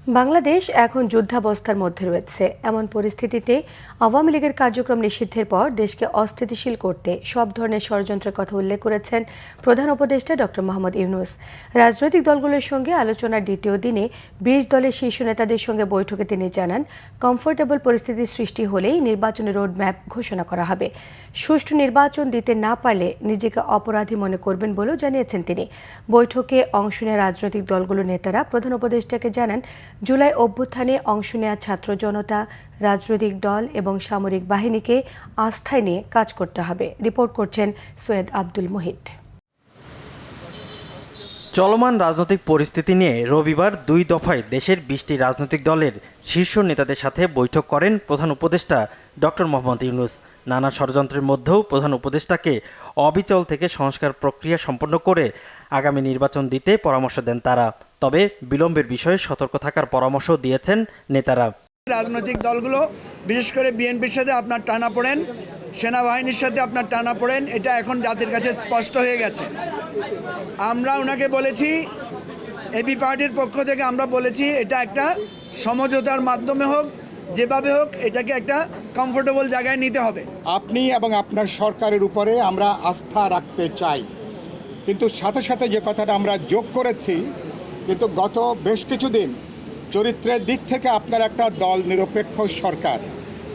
বাংলাদেশ এখন যুদ্ধাবস্থার মধ্যে রয়েছে। এমন পরিস্থিতিতে আওয়ামী লীগের কার্যক্রম নিষিদ্ধের পর দেশকে অস্থিতিশীল করতে সব ধরনের ষড়যন্ত্রের কথা উল্লেখ করেছেন প্রধান উপদেষ্টা ডক্টর মোহাম্মদ ইউনূস। রাজনৈতিক দলগুলোর সঙ্গে আলোচনার দ্বিতীয় দিনে ২০ দলের শীর্ষ নেতাদের সঙ্গে বৈঠকে তিনি জানান, কমফোর্টেবল পরিস্থিতির সৃষ্টি হলেই নির্বাচনের রোডম্যাপ ঘোষণা করা হবে। সুষ্ঠু নির্বাচন দিতে না পারলে নিজেকে অপরাধী মনে করবেন বলেও জানিয়েছেন তিনি। বৈঠকে অংশ নেওয়া রাজনৈতিক দলগুলোর নেতারা প্রধান উপদেষ্টাকে জানান, জুলাই অভ্যুত্থানে অংশ নেওয়া ছাত্র জনতা, রাজনৈতিক দল এবং সামরিক বাহিনীকে আস্থায় নিয়ে কাজ করতে হবে। রিপোর্ট করছেন সৈয়দ আব্দুল মুহিত। চলমান রাজনৈতিক পরিস্থিতি নিয়ে রবিবার ২ দফায় দেশের ২০টি রাজনৈতিক দলের শীর্ষ নেতাদের সাথে বৈঠক করেন প্রধান উপদেষ্টা ডক্টর মোহাম্মদ ইউনূস। নানা ষড়যন্ত্রের মধ্যেও প্রধান উপদেষ্টাকে অবিচল থেকে সংস্কার প্রক্রিয়া সম্পন্ন করে আগামী নির্বাচন দিতে পরামর্শ দেন তারা। তবে বিলম্বের বিষয়ে সতর্ক থাকার পরামর্শ দিয়েছেন নেতারা। রাজনৈতিক দলগুলো বিশেষ করে বিএনপির সাথে আপনার টানাপোড়েন, সেনাবাহিনীর সাথে আপনার টানাপোড়েন, এটা এখন জাতির কাছে স্পষ্ট হয়ে গেছে। আমরা ওনাকে বলেছি, এবি পার্টির পক্ষ থেকে আমরা বলেছি এটা একটা সমঝোতার মাধ্যমে হোক, যেভাবে হোক এটাকে একটা কমফোর্টেবল জায়গায় নিতে হবে। আপনি এবং আপনার সরকারের উপরে আমরা আস্থা রাখতে চাই, কিন্তু সাথে সাথে যে কথাটা আমরা যোগ করেছি, কিন্তু গত বেশ কিছুদিন চরিত্রের দিক থেকে আপনার একটা দল নিরপেক্ষ সরকার,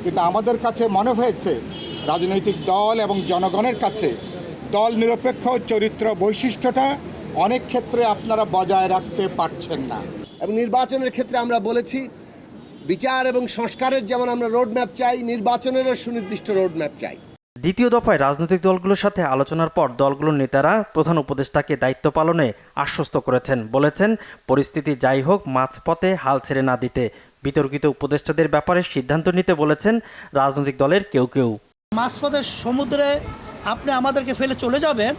কিন্তু আমাদের কাছে মনে হয়েছে রাজনৈতিক দল এবং জনগণের কাছে দল নিরপেক্ষ চরিত্র বৈশিষ্ট্যটা অনেক ক্ষেত্রে আপনারা বজায় রাখতে পারছেন না। এবং নির্বাচনের ক্ষেত্রে আমরা বলেছি বিচার এবং সংস্কারের যেমন আমরা রোডম্যাপ চাই, নির্বাচনেরও সুনির্দিষ্ট রোডম্যাপ চাই। দ্বিতীয় দফায় রাজনৈতিক দলগুলোর সাথে আলোচনার পর দলগুলোর নেতারা প্রধান উপদেষ্টাকে দায়িত্ব পালনে আশ্বস্ত করেছেন। বলেছেন, পরিস্থিতি যাই হোক মাঝপথে হাল ছেড়ে না দিতে। বিতর্কিত উপদেষ্টাদের ব্যাপারে সিদ্ধান্ত নিতে বলেছেন রাজনৈতিক দলের কেউ কেউ। মাঝপথে সমুদ্রে আপনি আমাদেরকে ফেলে চলে যাবেন,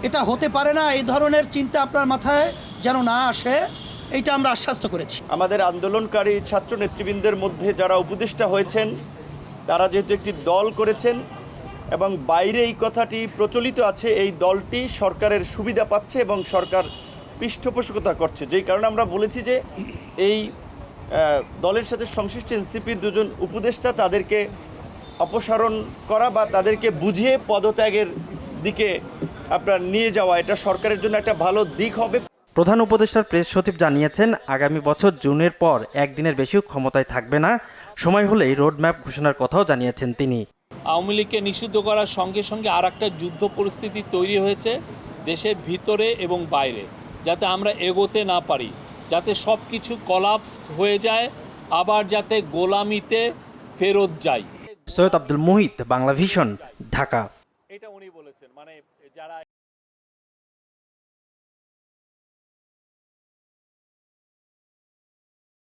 এটা হতে পারে না। এই ধরনের চিন্তা আপনার মাথায় যেন না আসে, এইটা আমরা আশ্বস্ত করেছি। আমাদের আন্দোলনকারী ছাত্র নেতৃবৃন্দের মধ্যে যারা উপদেষ্টা হয়েছেন তারা যেহেতু একটি দল করেছেন এবং বাইরে এই কথাটি প্রচলিত আছে, এই দলটি সরকারের সুবিধা পাচ্ছে এবং সরকার পৃষ্ঠপোষকতা করছে, যেই কারণে আমরা বলেছি যে এই দলের সাথে সংশ্লিষ্ট এনসিপির দুজন উপদেষ্টা তাদেরকে অপসারণ করা বা তাদেরকে বুঝিয়ে পদত্যাগের দিকে আপনার নিয়ে যাওয়া, এটা সরকারের জন্য একটা ভালো দিক হবে। প্রধান উপদেষ্টার প্রেস সচিব জানিয়েছেন, আগামী বছর জুনের পর একদিনের বেশিও ক্ষমতায় থাকবে না। সময় হলেই রোডম্যাপ ঘোষণার কথাও জানিয়েছেন তিনি। আওয়ামী লীগকে নিষিদ্ধ করার সঙ্গে সঙ্গে আর একটা যুদ্ধ পরিস্থিতি তৈরি হয়েছে দেশের ভিতরে এবং বাইরে, যাতে আমরা এগোতে না পারি, যাতে সব কিছু কলাপস হয়ে যায়, আবার যাতে গোলামিতে ফেরত যায়। সৈয়দ আব্দুল মুহিত, বাংলা ভিশন, ঢাকা। এটা উনি বলেছেন, মানে যারা